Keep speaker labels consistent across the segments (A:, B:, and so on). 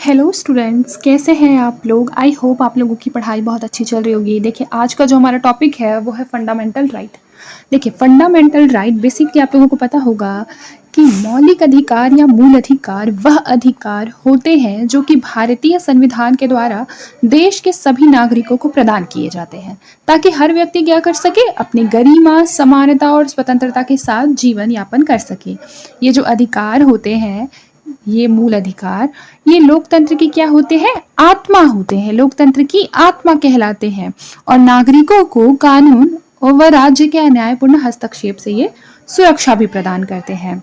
A: Hello students, कैसे हैं आप लोग। आई होप आप लोगों की पढ़ाई बहुत अच्छी चल रही होगी। देखिए, आज का जो हमारा टॉपिक है वो है फंडामेंटल राइट। देखिए, फंडामेंटल राइट बेसिकली आप लोगों को पता होगा कि मौलिक अधिकार या मूल अधिकार वह अधिकार होते हैं जो कि भारतीय संविधान के द्वारा देश के सभी नागरिकों को प्रदान किए जाते हैं, ताकि हर व्यक्ति क्या कर सके, अपनी गरिमा, समानता और स्वतंत्रता के साथ जीवन यापन कर सके। ये जो अधिकार होते हैं, ये मूल अधिकार, ये लोकतंत्र की क्या होते हैं, आत्मा होते हैं। लोकतंत्र की आत्मा कहलाते हैं और नागरिकों को कानून और व राज्य के अन्यायपूर्ण हस्तक्षेप से ये सुरक्षा भी प्रदान करते हैं।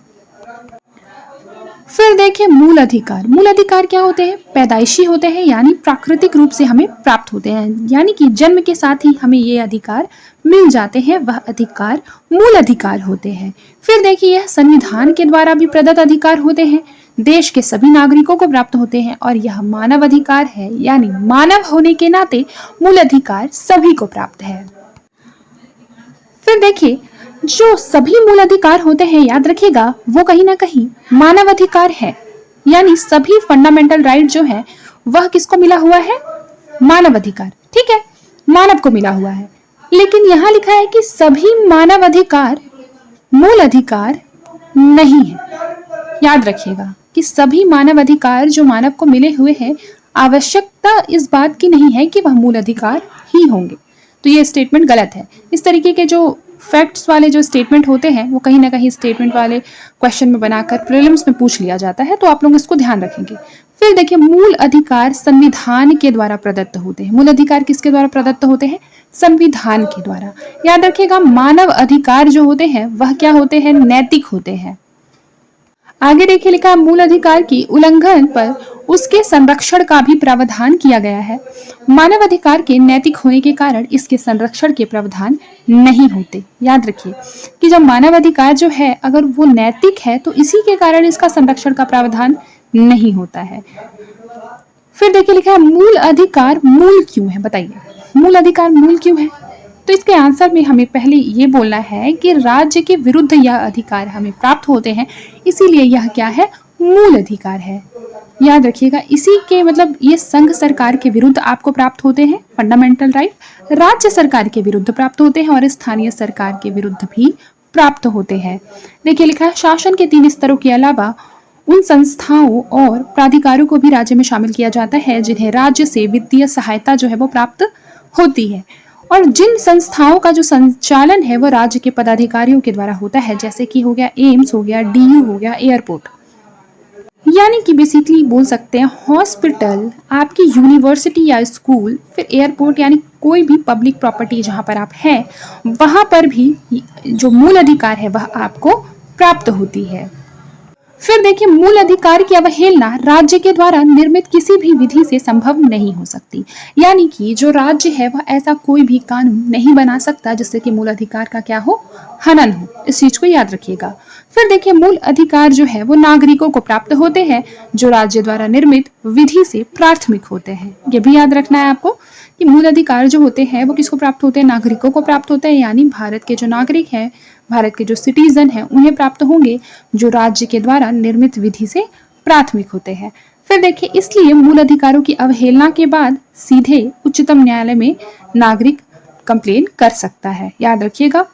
A: फिर देखिए, मूल अधिकार। मूल अधिकार क्या होते हैं, पैदाइशी होते हैं, यानी प्राकृतिक रूप से हमें प्राप्त होते हैं, यानी कि जन्म के साथ ही हमें ये अधिकार मिल जाते हैं, वह अधिकार मूल अधिकार होते हैं। फिर देखिए, यह संविधान के द्वारा भी प्रदत्त अधिकार होते हैं, देश के सभी नागरिकों को प्राप्त होते हैं और यह मानव अधिकार है, यानी मानव होने के नाते मूल अधिकार सभी को प्राप्त है। फिर देखिए, जो सभी मूल अधिकार होते हैं, याद रखिएगा, वो कहीं ना कहीं मानव अधिकार है, यानी सभी फंडामेंटल राइट जो है वह किसको मिला हुआ है, मानव अधिकार। ठीक है, मानव को मिला हुआ है, लेकिन यहाँ लिखा है कि सभी मानव अधिकार मूल अधिकार नहीं है। याद रखिएगा कि सभी मानव अधिकार जो मानव को मिले हुए हैं, आवश्यकता इस बात की नहीं है कि वह मूल अधिकार ही होंगे। तो ये स्टेटमेंट गलत है। इस तरीके के जो फैक्ट्स वाले जो स्टेटमेंट होते हैं वो कहीं ना कहीं स्टेटमेंट वाले क्वेश्चन में बनाकर प्रीलिम्स में पूछ लिया जाता है, तो आप लोग इसको ध्यान रखेंगे। फिर देखिए, मूल अधिकार संविधान के द्वारा प्रदत्त होते हैं। मूल अधिकार किसके द्वारा प्रदत्त होते हैं, संविधान के द्वारा। याद रखिएगा, मानव अधिकार जो होते हैं वह क्या होते हैं, नैतिक होते हैं। आगे देखिए, लिखा, मूल अधिकार की उल्लंघन पर उसके संरक्षण का भी प्रावधान किया गया है। मानव अधिकार के नैतिक होने के कारण इसके संरक्षण के प्रावधान नहीं होते। याद रखिए कि जब मानव अधिकार जो है अगर वो नैतिक है तो इसी के कारण इसका संरक्षण का प्रावधान नहीं होता है। फिर देखिए, लिखा है, मूल अधिकार मूल क्यों है, बताइए मूल अधिकार मूल क्यों है। तो इसके आंसर में हमें पहले ये बोलना है कि राज्य के विरुद्ध यह अधिकार हमें प्राप्त होते हैं, इसीलिए यह क्या है, मूल अधिकार है। याद रखिएगा, इसी के मतलब ये संघ सरकार के विरुद्ध आपको प्राप्त होते हैं फंडामेंटल राइट, राज्य सरकार के विरुद्ध प्राप्त होते हैं और स्थानीय सरकार के विरुद्ध भी प्राप्त होते हैं। देखिए, लिखा है, शासन के 3 स्तरों के अलावा उन संस्थाओं और प्राधिकारों को भी राज्य में शामिल किया जाता है जिन्हें राज्य से वित्तीय सहायता जो है वो प्राप्त होती है, और जिन संस्थाओं का जो संचालन है वो राज्य के पदाधिकारियों के द्वारा होता है, जैसे कि हो गया एम्स, हो गया डीयू, हो गया एयरपोर्ट। यानी कि बेसिकली बोल सकते हैं हॉस्पिटल, आपकी यूनिवर्सिटी या स्कूल, फिर एयरपोर्ट, यानी कोई भी पब्लिक प्रॉपर्टी जहां पर आप हैं वहां पर भी जो मूल अधिकार है वह आपको प्राप्त होती है। फिर देखिए, मूल अधिकार की अवहेलना राज्य के द्वारा निर्मित किसी भी विधि से संभव नहीं हो सकती। यानी कि जो राज्य है वह ऐसा कोई भी कानून नहीं बना सकता जिससे कि मूल अधिकार का क्या हो, हनन हो। इस चीज को याद रखिएगा। फिर देखिए, मूल अधिकार जो है वो नागरिकों को प्राप्त होते हैं जो राज्य द्वारा निर्मित विधि से प्राथमिक होते हैं। ये भी याद रखना है आपको कि मूल अधिकार जो होते हैं वो किसको प्राप्त होते हैं, नागरिकों को प्राप्त होते हैं, यानी भारत के जो नागरिक हैं, भारत के जो सिटीजन हैं, उन्हें प्राप्त होंगे जो राज्य के द्वारा निर्मित विधि से प्राथमिक होते हैं। फिर देखिए, इसलिए मूल अधिकारों की अवहेलना के बाद सीधे उच्चतम न्यायालय में नागरिक कंप्लेन कर सकता है। याद रखिएगा।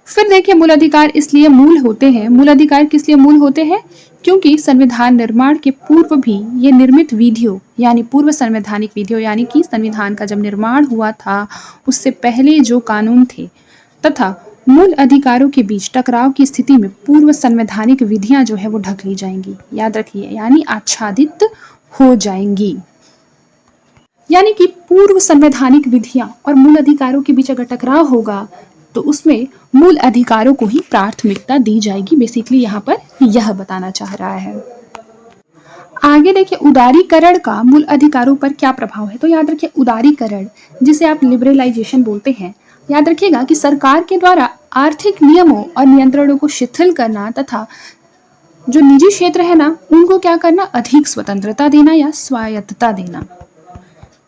A: फिर देखिए, मूल अधिकार इसलिए मूल होते हैं, मूल अधिकार किस लिए मूल होते हैं, क्योंकि संविधान निर्माण के पूर्व भी ये निर्मित विधियों, यानी पूर्व संवैधानिक विधियों, यानी कि संविधान का जब निर्माण हुआ था उससे पहले जो कानून थे तथा मूल अधिकारों के बीच टकराव की स्थिति में पूर्व संवैधानिक विधियां जो है वो ढक ली जाएंगी। याद रखिए, यानी आच्छादित हो जाएंगी। यानी कि पूर्व संवैधानिक विधियां और मूल अधिकारों के बीच अगर टकराव होगा तो उसमें मूल अधिकारों को ही प्राथमिकता दी जाएगी। बेसिकली यहाँ पर यह बताना चाह रहा है। आगे देखिए, उदारीकरण का मूल अधिकारों पर क्या प्रभाव है। तो याद रखिए, उदारीकरण जिसे आप लिबरलाइजेशन बोलते हैं, याद रखिएगा कि सरकार के द्वारा आर्थिक नियमों और नियंत्रणों को शिथिल करना तथा जो निजी क्षेत्र है ना उनको क्या करना, अधिक स्वतंत्रता देना या स्वायत्तता देना।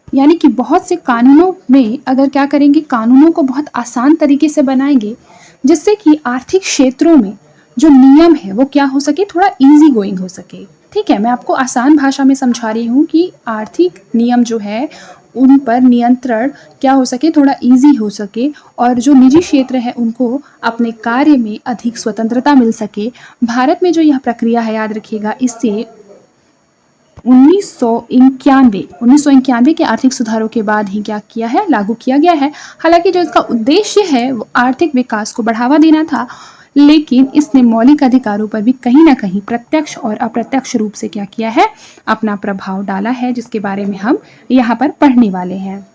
A: यानी कि बहुत से कानूनों में अगर क्या करेंगे, कानूनों को बहुत आसान तरीके से बनाएंगे जिससे कि आर्थिक क्षेत्रों में जो नियम है वो क्या हो सके, थोड़ा इजी गोइंग हो सके। ठीक है, मैं आपको आसान भाषा में समझा रही हूँ कि आर्थिक नियम जो है उन पर नियंत्रण क्या हो सके, थोड़ा इजी हो सके, और जो निजी क्षेत्र है उनको अपने कार्य में अधिक स्वतंत्रता मिल सके। भारत में जो यह प्रक्रिया है, याद रखिएगा, इससे 1991 के आर्थिक सुधारों के बाद ही क्या किया है, लागू किया गया है। हालांकि जो इसका उद्देश्य है वो आर्थिक विकास को बढ़ावा देना था, लेकिन इसने मौलिक अधिकारों पर भी कहीं ना कहीं प्रत्यक्ष और अप्रत्यक्ष रूप से क्या किया है, अपना प्रभाव डाला है, जिसके बारे में हम यहाँ पर पढ़ने वाले हैं।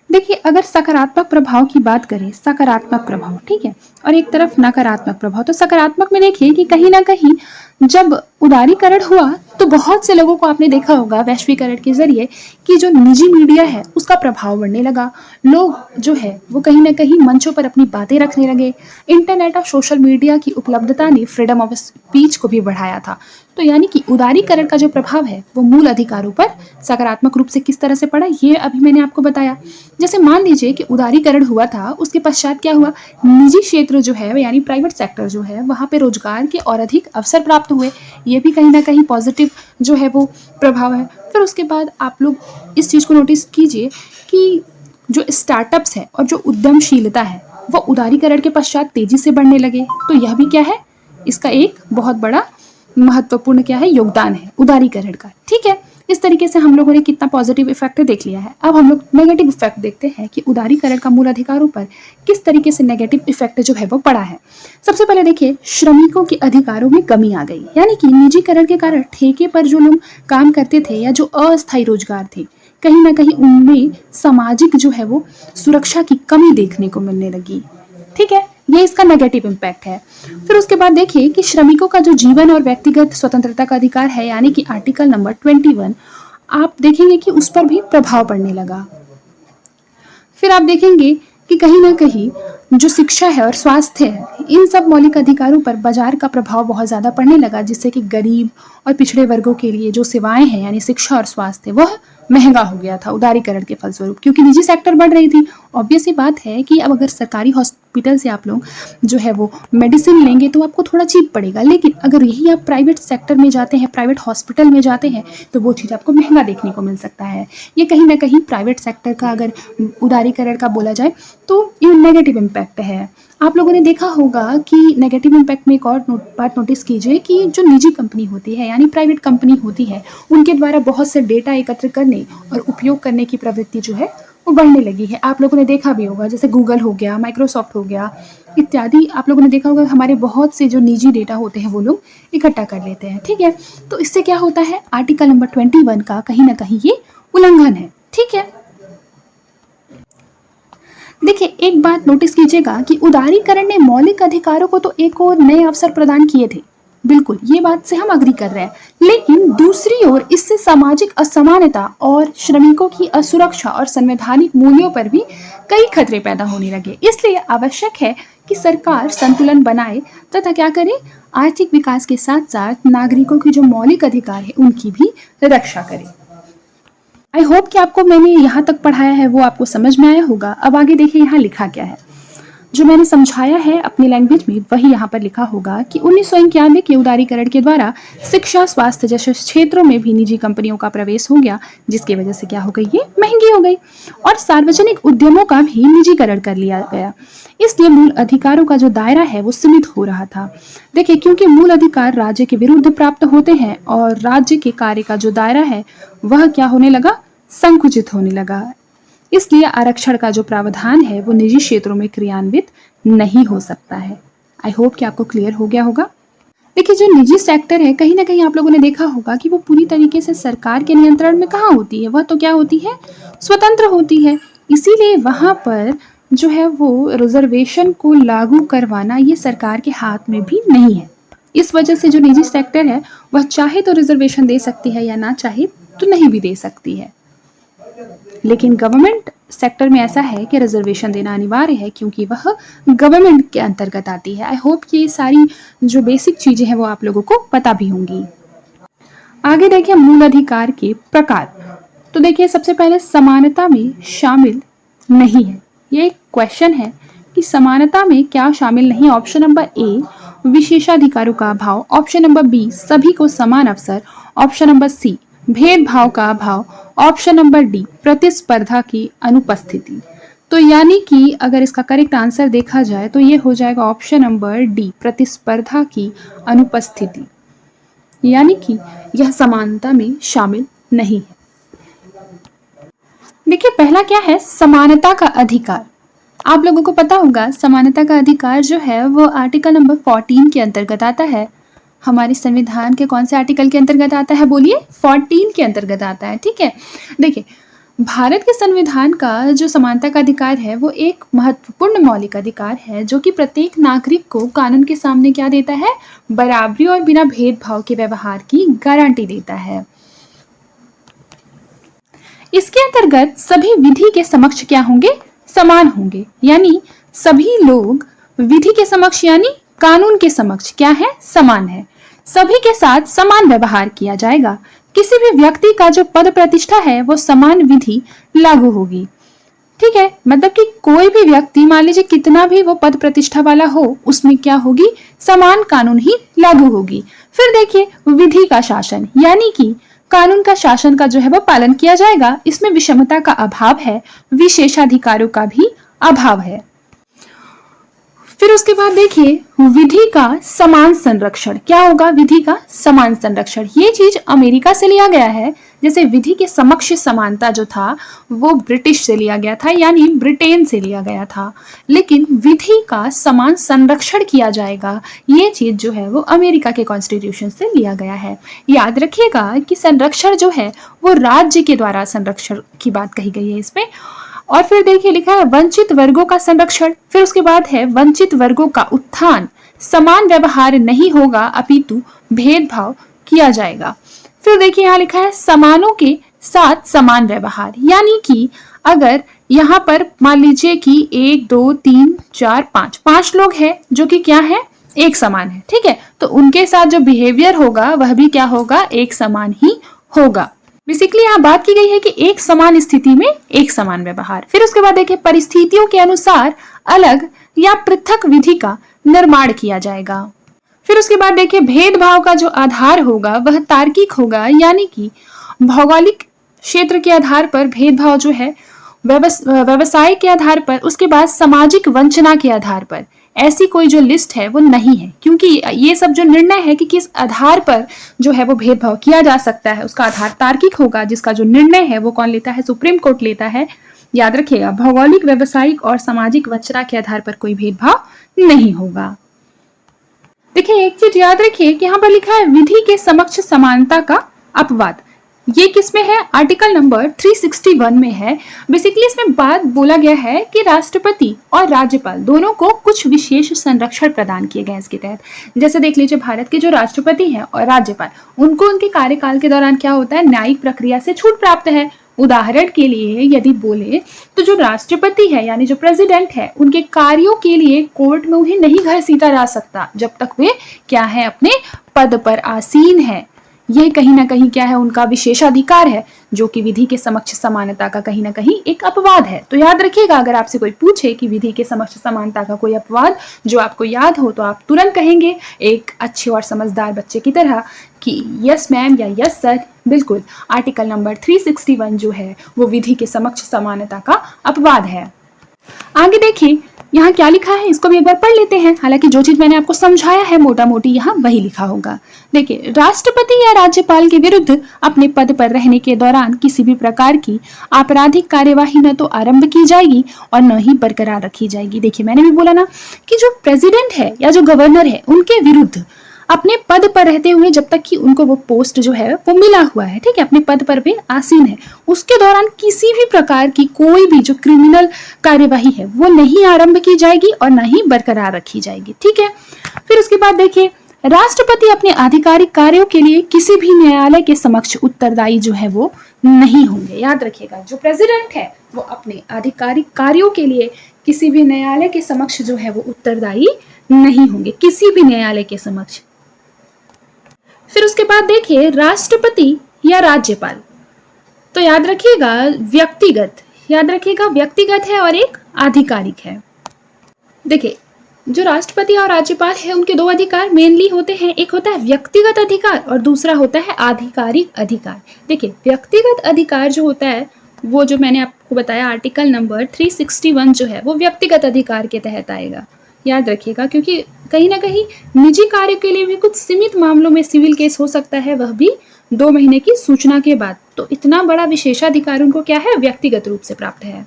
A: देखिए, अगर सकारात्मक प्रभाव की बात करें, सकारात्मक प्रभाव, ठीक है, और एक तरफ नकारात्मक प्रभाव, तो सकारात्मक में देखिए कि कहीं ना कहीं जब उदारीकरण हुआ तो बहुत से लोगों को आपने देखा होगा वैश्वीकरण के जरिए कि जो निजी मीडिया है उसका प्रभाव बढ़ने लगा। लोग जो है वो कहीं ना कहीं मंचों पर अपनी बातें रखने लगे। इंटरनेट और सोशल मीडिया की उपलब्धता ने फ्रीडम ऑफ स्पीच को भी बढ़ाया था। तो यानी कि उदारीकरण का जो प्रभाव है वो मूल अधिकारों पर सकारात्मक रूप से किस तरह से पड़ा, ये अभी मैंने आपको बताया। जैसे मान लीजिए कि उदारीकरण हुआ था, उसके पश्चात क्या हुआ, निजी क्षेत्र जो है यानी प्राइवेट सेक्टर जो है वहाँ पे रोजगार के और अधिक अवसर प्राप्त हुए। ये भी कहीं ना कहीं पॉजिटिव जो है वो प्रभाव है। फिर उसके बाद आप लोग इस चीज़ को नोटिस कीजिए कि जो स्टार्टअप्स है और जो उद्यमशीलता है वो उदारीकरण के पश्चात तेजी से बढ़ने लगे। तो यह भी क्या है, इसका एक बहुत बड़ा महत्वपूर्ण क्या है, योगदान है उदारीकरण का। ठीक है, इस तरीके से हम लोगों ने कितना पॉजिटिव इफेक्ट देख लिया है। अब हम लोग नेगेटिव इफेक्ट देखते हैं कि उदारीकरण का मूल अधिकारों पर किस तरीके से नेगेटिव इफेक्ट जो है वो पड़ा है। सबसे पहले देखिए, श्रमिकों के अधिकारों में कमी आ गई, यानी कि निजीकरण के कारण ठेके पर जो लोग काम करते थे या जो अस्थायी रोजगार थे, कहीं ना कहीं उनमें सामाजिक जो है वो सुरक्षा की कमी देखने को मिलने लगी। ठीक है, ये इसका नेगेटिव इम्पैक्ट है। फिर उसके बाद देखिए कि श्रमिकों का जो जीवन और व्यक्तिगत स्वतंत्रता का अधिकार है, यानी कि आर्टिकल नंबर 21, आप देखेंगे कि उस पर भी प्रभाव पड़ने लगा। फिर आप देखेंगे कि कहीं ना कहीं जो शिक्षा है और स्वास्थ्य है, इन सब मौलिक अधिकारों पर बाजार का प्रभाव बहुत ज़्यादा पड़ने लगा, जिससे कि गरीब और पिछड़े वर्गों के लिए जो सेवाएं हैं यानी शिक्षा और स्वास्थ्य वह महंगा हो गया था उदारीकरण के फलस्वरूप, क्योंकि निजी सेक्टर बढ़ रही थी। ऑब्वियस सी बात है कि अब अगर सरकारी हॉस्पिटल से आप लोग जो है वो मेडिसिन लेंगे तो आपको थोड़ा चीप पड़ेगा, लेकिन अगर यही आप प्राइवेट सेक्टर में जाते हैं, प्राइवेट हॉस्पिटल में जाते हैं, तो वो चीज़ आपको महंगा देखने को मिल सकता है। ये कहीं ना कहीं प्राइवेट सेक्टर का अगर उदारीकरण का बोला जाए तो ये नेगेटिव इम्पैक्ट है। आप लोगों ने देखा होगा कि नेगेटिव इम्पैक्ट में एक और बात नोटिस कीजिए कि जो निजी कंपनी होती है यानी प्राइवेट कंपनी होती है, उनके द्वारा बहुत से डेटा एकत्र करने और उपयोग करने की प्रवृत्ति जो है वो बढ़ने लगी है। आप लोगों ने देखा भी होगा, जैसे गूगल हो गया, माइक्रोसॉफ्ट हो गया इत्यादि, आप लोगों ने देखा होगा हमारे बहुत से जो निजी डेटा होते हैं वो लोग इकट्ठा कर लेते हैं। ठीक है, तो इससे क्या होता है, आर्टिकल नंबर 21 का कहीं ना कहीं ये उल्लंघन है। ठीक है, देखिए एक बात नोटिस कीजिएगा कि उदारीकरण ने मौलिक अधिकारों को तो एक और नए अवसर प्रदान किए थे, बिल्कुल ये बात से हम अग्री कर रहे हैं, लेकिन दूसरी ओर इससे सामाजिक असमानता और श्रमिकों की असुरक्षा और संवैधानिक मूल्यों पर भी कई खतरे पैदा होने लगे। इसलिए आवश्यक है कि सरकार संतुलन बनाए तथा क्या करे, आर्थिक विकास के साथ साथ नागरिकों की जो मौलिक अधिकार है उनकी भी रक्षा करे। आई होप कि आपको मैंने यहाँ तक पढ़ाया है वो आपको समझ में आया होगा। अब आगे देखिए यहाँ लिखा क्या है, जो मैंने समझाया है अपनी लैंग्वेज में वही यहाँ पर लिखा होगा कि 1991 के उदारीकरण के द्वारा शिक्षा, स्वास्थ्य जैसे क्षेत्रों में भी निजी कंपनियों का प्रवेश हो गया, जिसकी वजह से क्या हो गई, ये महंगी हो गई और सार्वजनिक उद्यमों का भी निजीकरण कर लिया गया। इसलिए मूल अधिकारों का जो दायरा है वो सीमित हो रहा था। देखिए, क्योंकि मूल अधिकार राज्य के विरुद्ध प्राप्त होते हैं और राज्य के कार्य का जो दायरा है वह क्या होने लगा, संकुचित होने लगा। इसलिए आरक्षण का जो प्रावधान है वो निजी क्षेत्रों में क्रियान्वित नहीं हो सकता है। आई होप कि आपको क्लियर हो गया होगा। देखिए, जो निजी सेक्टर है कहीं ना कहीं आप लोगों ने देखा होगा कि वो पूरी तरीके से सरकार के नियंत्रण में कहाँ होती है, वह तो क्या होती है, स्वतंत्र होती है। इसीलिए वहां पर जो है वो रिजर्वेशन को लागू करवाना ये सरकार के हाथ में भी नहीं है। इस वजह से जो निजी सेक्टर है वह चाहे तो रिजर्वेशन दे सकती है या ना चाहे तो नहीं भी दे सकती है, लेकिन गवर्नमेंट सेक्टर में ऐसा है कि रिजर्वेशन देना अनिवार्य है क्योंकि वह गवर्नमेंट के अंतर्गत आती है। आई होप कि ये सारी जो बेसिक चीजें हैं वो आप लोगों को पता भी होंगी। आगे देखिए मूल अधिकार के प्रकार। तो देखिए सबसे पहले समानता में शामिल नहीं है। ये एक क्वेश्चन है कि समानता में क्या शामिल नहीं है। ऑप्शन नंबर ए, विशेषाधिकारों का अभाव, ऑप्शन नंबर बी सभी को समान अवसर, ऑप्शन नंबर सी भेदभाव का अभाव, ऑप्शन नंबर डी प्रतिस्पर्धा की अनुपस्थिति। तो यानी कि अगर इसका करेक्ट आंसर देखा जाए तो ये हो जाएगा ऑप्शन नंबर डी प्रतिस्पर्धा की अनुपस्थिति, यानी कि यह समानता में शामिल नहीं है। देखिए पहला क्या है, समानता का अधिकार। आप लोगों को पता होगा समानता का अधिकार जो है वो आर्टिकल नंबर 14 के अंतर्गत आता है। हमारे संविधान के कौन से आर्टिकल के अंतर्गत आता है बोलिए? 14 के अंतर्गत आता है। ठीक है, देखिए भारत के संविधान का जो समानता का अधिकार है वो एक महत्वपूर्ण मौलिक अधिकार है जो कि प्रत्येक नागरिक को कानून के सामने क्या देता है, बराबरी और बिना भेदभाव के व्यवहार की गारंटी देता है। इसके अंतर्गत सभी विधि के समक्ष क्या होंगे, समान होंगे, यानी सभी लोग विधि के समक्ष यानी कानून के समक्ष क्या है, समान है। सभी के साथ समान व्यवहार किया जाएगा। किसी भी व्यक्ति का जो पद प्रतिष्ठा है वो समान विधि लागू होगी। ठीक है, मतलब कि कोई भी व्यक्ति मान लीजिए कितना भी वो पद प्रतिष्ठा वाला हो, उसमें क्या होगी, समान कानून ही लागू होगी। फिर देखिए विधि का शासन, यानी कि कानून का शासन का जो है वो पालन किया जाएगा। इसमें विषमता का अभाव है, विशेषाधिकारों का भी अभाव है। फिर उसके बाद देखिए विधि का समान संरक्षण, क्या होगा, विधि का समान संरक्षण। ये चीज अमेरिका से लिया गया है, जैसे विधि के समक्ष समानता जो था वो ब्रिटिश से लिया गया था, यानी ब्रिटेन से लिया गया था, लेकिन विधि का समान संरक्षण किया जाएगा ये चीज जो है वो अमेरिका के कॉन्स्टिट्यूशन से लिया गया है। याद रखिएगा कि संरक्षण जो है वो राज्य के द्वारा संरक्षण की बात कही गई है इसमें। और फिर देखिए लिखा है वंचित वर्गों का संरक्षण, फिर उसके बाद है वंचित वर्गों का उत्थान, समान व्यवहार नहीं होगा अपितु भेदभाव किया जाएगा। फिर देखिए यहाँ लिखा है समानों के साथ समान व्यवहार, यानी कि अगर यहाँ पर मान लीजिए कि 1 2 3 4 5 लोग हैं जो कि क्या है, एक समान है। ठीक है, तो उनके साथ जो बिहेवियर होगा वह भी क्या होगा, एक समान ही होगा। बेसिकली यहाँ बात की गई है कि एक समान स्थिति में एक समान व्यवहार। फिर उसके बाद देखिए परिस्थितियों के अनुसार अलग या पृथक विधि का निर्माण किया जाएगा। फिर उसके बाद देखिए भेदभाव का जो आधार होगा वह तार्किक होगा, यानी कि भौगोलिक क्षेत्र के आधार पर भेदभाव जो है, व्यवसाय के आधार पर, उसके बाद सामाजिक वंचना के आधार पर ऐसी कोई जो लिस्ट है वो नहीं है, क्योंकि ये सब जो निर्णय है कि किस आधार पर जो है वो भेदभाव किया जा सकता है उसका आधार तार्किक होगा, जिसका जो निर्णय है वो कौन लेता है, सुप्रीम कोर्ट लेता है। याद रखिएगा भौगोलिक, व्यवसायिक और सामाजिक वंचना के आधार पर कोई भेदभाव नहीं होगा। देखिए एक चीज याद रखिए कि यहाँ पर लिखा है विधि के समक्ष समानता का अपवाद, ये किसमें है, आर्टिकल नंबर 361 में है। बेसिकली इसमें बात बोला गया है कि राष्ट्रपति और राज्यपाल दोनों को कुछ विशेष संरक्षण प्रदान किए गए इसके तहत। जैसे देख लीजिए भारत के जो राष्ट्रपति हैं और राज्यपाल, उनको उनके कार्यकाल के दौरान क्या होता है, न्यायिक प्रक्रिया से छूट प्राप्त है। उदाहरण के लिए यदि बोले तो जो राष्ट्रपति है यानी जो प्रेसिडेंट है, उनके कार्यों के लिए कोर्ट में उन्हें नहीं घसीटा जा सकता जब तक वे क्या है, अपने पद पर आसीन है। यह कहीं ना कहीं क्या है, उनका विशेषाधिकार है, जो कि विधि के समक्ष समानता का कहीं ना कहीं एक अपवाद है। तो याद रखिएगा अगर आपसे कोई पूछे कि विधि के समक्ष समानता का कोई अपवाद जो आपको याद हो तो आप तुरंत कहेंगे एक अच्छे और समझदार बच्चे की तरह कि यस मैम या यस सर, बिल्कुल आर्टिकल नंबर 361 जो है वो विधि के समक्ष समानता का अपवाद है। आगे देखिए यहाँ क्या लिखा है, इसको भी एक बार पढ़ लेते हैं। हालांकि जो चीज मैंने आपको समझाया है मोटा मोटी यहाँ वही लिखा होगा। देखिए राष्ट्रपति या राज्यपाल के विरुद्ध अपने पद पर रहने के दौरान किसी भी प्रकार की आपराधिक कार्यवाही न तो आरंभ की जाएगी और न ही बरकरार रखी जाएगी। देखिए मैंने भी बोला ना कि जो प्रेसिडेंट है या जो गवर्नर है उनके विरुद्ध अपने पद पर रहते हुए, जब तक कि उनको वो पोस्ट जो है वो मिला हुआ है, ठीक है, अपने पद पर वे आसीन है, उसके दौरान किसी भी प्रकार की कोई भी जो क्रिमिनल कार्यवाही है वो नहीं आरंभ की जाएगी और न ही बरकरार रखी जाएगी। ठीक है, फिर उसके बाद देखिए राष्ट्रपति अपने आधिकारिक कार्यों के लिए किसी भी न्यायालय के समक्ष उत्तरदायी जो है वो नहीं होंगे। याद रखिएगा जो प्रेसिडेंट है वो अपने आधिकारिक कार्यों के लिए किसी भी न्यायालय के समक्ष जो है वो उत्तरदायी नहीं होंगे, किसी भी न्यायालय के समक्ष। फिर उसके बाद देखिए राष्ट्रपति या राज्यपाल, तो याद रखिएगा व्यक्तिगत, याद रखिएगा व्यक्तिगत है और एक आधिकारिक है। देखिए जो राष्ट्रपति और राज्यपाल है उनके दो अधिकार मेनली होते हैं, एक होता है व्यक्तिगत अधिकार और दूसरा होता है आधिकारिक अधिकार। देखिए व्यक्तिगत अधिकार जो होता है वो जो मैंने आपको बताया आर्टिकल नंबर 361 जो है वो व्यक्तिगत अधिकार के तहत आएगा, याद रखिएगा, क्योंकि कहीं ना कहीं निजी कार्य के लिए भी कुछ सीमित मामलों में सिविल केस हो सकता है, वह भी 2 महीने की सूचना के बाद। तो इतना बड़ा विशेषाधिकार उनको क्या है, व्यक्तिगत रूप से प्राप्त है।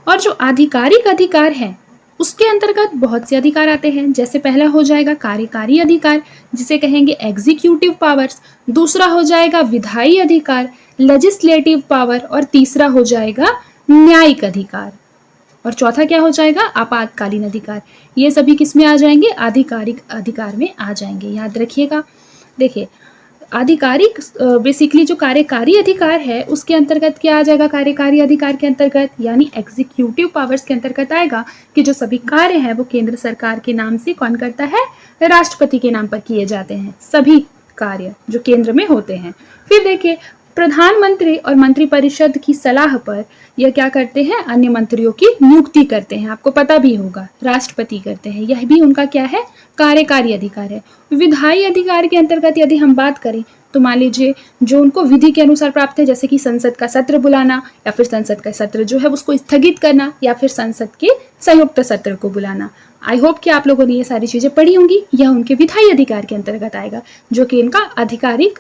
A: और जो आधिकारिक अधिकार है उसके अंतर्गत बहुत से अधिकार आते हैं, जैसे पहला हो जाएगा कार्यकारी अधिकार जिसे कहेंगे एग्जीक्यूटिव पावर्स, दूसरा हो जाएगा विधायी अधिकार लेजिस्लेटिव पावर, और तीसरा हो जाएगा न्यायिक अधिकार, और चौथा क्या हो जाएगा आपातकालीन अधिकार। ये सभी किस में आ जाएंगे, आधिकारिक अधिकार में आ जाएंगे, याद रखिएगा। देखिए आधिकारिक बेसिकली जो कार्यकारी अधिकार है उसके अंतर्गत क्या आ जाएगा, कार्यकारी अधिकार के अंतर्गत यानी एग्जीक्यूटिव पावर्स के अंतर्गत आएगा कि जो सभी कार्य हैं वो केंद्र सरकार के नाम से कौन करता है, राष्ट्रपति के नाम पर किए जाते हैं, सभी कार्य जो केंद्र में होते हैं। फिर देखिए प्रधानमंत्री और मंत्रिपरिषद की सलाह पर यह क्या करते हैं, अन्य मंत्रियों की नियुक्ति करते हैं, आपको पता भी होगा राष्ट्रपति करते हैं, यह भी उनका क्या है, कार्यकारी अधिकार है। विधायी अधिकार के अंतर्गत यदि हम बात करें तो मान लीजिए जो उनको विधि के अनुसार प्राप्त है, जैसे कि संसद का सत्र बुलाना या फिर संसद का सत्र जो है उसको स्थगित करना या फिर संसद के संयुक्त सत्र को बुलाना। आई होप कि आप लोगों ने ये सारी चीजें पढ़ी होंगी, यह उनके विधायी अधिकार के अंतर्गत आएगा जो कि इनका आधिकारिक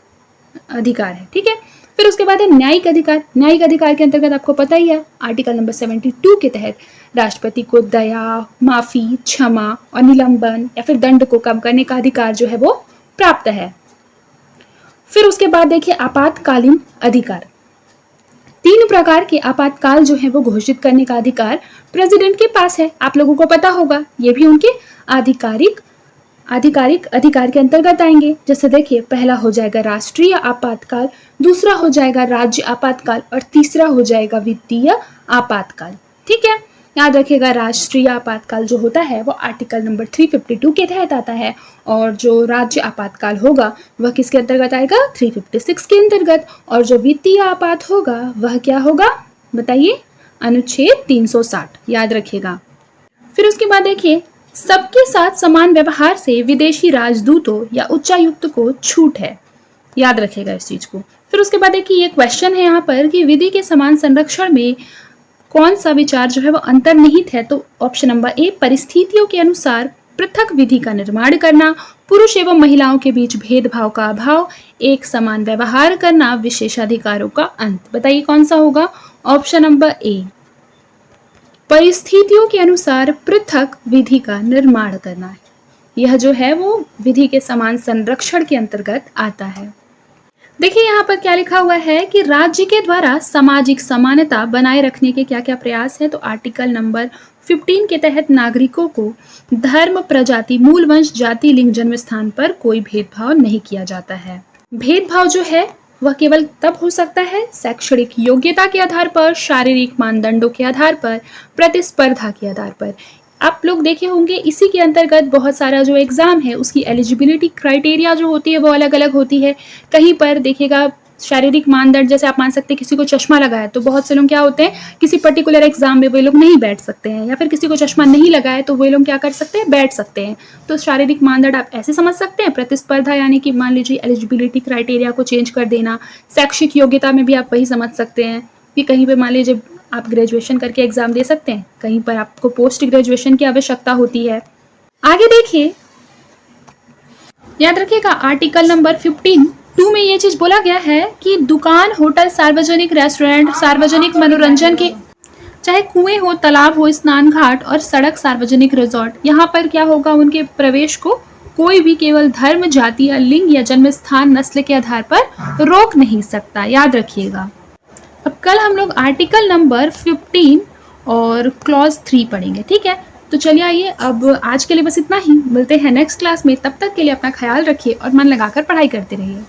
A: अधिकार है, ठीक है। फिर उसके बाद है न्यायिक अधिकार। न्यायिक अधिकार के अंतर्गत आपको पता ही है आर्टिकल नंबर 72 के तहत राष्ट्रपति को दया, माफी, क्षमा और निलंबन या फिर दंड को कम करने का अधिकार जो है वो प्राप्त है। फिर उसके बाद देखिए आपातकालीन अधिकार। 3 प्रकार के आपातकाल जो है वो घोषित करने का अधिकार प्रेसिडेंट के पास है, आप लोगों को पता होगा, ये भी उनके आधिकारिक अधिकार के अंतर्गत आएंगे। जैसे देखिए पहला हो जाएगा राष्ट्रीय आपातकाल, दूसरा हो जाएगा राज्य आपातकाल और तीसरा हो जाएगा वित्तीय आपातकाल, ठीक है। याद रखिएगा राष्ट्रीय आपातकाल जो होता है वो आर्टिकल नंबर 352 के तहत आता है और जो राज्य आपातकाल होगा वह किसके अंतर्गत आएगा, 356 के अंतर्गत, और जो वित्तीय आपात होगा वह क्या होगा बताइए, अनुच्छेद 360, याद रखिएगा। फिर उसके बाद देखिए सबके साथ समान व्यवहार से विदेशी राजदूतों या उच्चायुक्त को छूट है, याद रखेगा इस चीज को। फिर उसके बाद देखिए ये क्वेश्चन है यहाँ पर कि विधि के समान संरक्षण में कौन सा विचार जो है वो अंतर्निहित है, तो ऑप्शन नंबर ए परिस्थितियों के अनुसार पृथक विधि का निर्माण करना, पुरुष एवं महिलाओं के बीच भेदभाव का अभाव, एक समान व्यवहार करना, विशेषाधिकारों का अंत। बताइए कौन सा होगा, ऑप्शन नंबर ए परिस्थितियों के अनुसार पृथक विधि का निर्माण करना है, यह जो है वो विधि के समान संरक्षण के अंतर्गत आता है। देखिए यहाँ पर क्या लिखा हुआ है कि राज्य के द्वारा सामाजिक समानता बनाए रखने के क्या क्या प्रयास है, तो आर्टिकल नंबर 15 के तहत नागरिकों को धर्म, प्रजाति, मूल वंश, जाति, लिंग, जन्म स्थान पर कोई भेदभाव नहीं किया जाता है। भेदभाव जो है वह केवल तब हो सकता है शैक्षणिक योग्यता के आधार पर, शारीरिक मानदंडों के आधार पर, प्रतिस्पर्धा के आधार पर। आप लोग देखे होंगे इसी के अंतर्गत बहुत सारा जो एग्जाम है उसकी एलिजिबिलिटी क्राइटेरिया जो होती है वो अलग अलग होती है। कहीं पर देखिएगा शारीरिक मानदंड, जैसे आप मान सकते हैं किसी को चश्मा लगा है तो बहुत से लोग क्या होते हैं किसी पर्टिकुलर एग्जाम में वे लोग नहीं बैठ सकते हैं, या फिर किसी को चश्मा नहीं लगा है तो वे लोग क्या कर सकते हैं, बैठ सकते हैं। तो शारीरिक मानदंड आप ऐसे समझ सकते हैं। प्रतिस्पर्धा यानी कि मान लीजिए एलिजिबिलिटी क्राइटेरिया को चेंज कर देना। शैक्षिक योग्यता में भी आप वही समझ सकते हैं कि कहीं पर मान लीजिए आप ग्रेजुएशन करके एग्जाम दे सकते हैं, कहीं पर आपको पोस्ट ग्रेजुएशन की आवश्यकता होती है। आगे देखिए याद रखिएगा आर्टिकल नंबर 15(2) में ये चीज बोला गया है कि दुकान, होटल, सार्वजनिक रेस्टोरेंट, सार्वजनिक मनोरंजन के चाहे कुएं हो, तालाब हो, स्नान घाट और सड़क, सार्वजनिक रिजॉर्ट, यहाँ पर क्या होगा उनके प्रवेश को कोई भी केवल धर्म, जाति या लिंग या जन्म स्थान, नस्ल के आधार पर रोक नहीं सकता, याद रखिएगा। अब कल हम लोग आर्टिकल नंबर 15 और क्लॉज 3 पढ़ेंगे, ठीक है। तो चलिए आइए अब आज के लिए बस इतना ही, मिलते हैं नेक्स्ट क्लास में। तब तक के लिए अपना ख्याल रखिए और मन लगाकर पढ़ाई करते रहिए।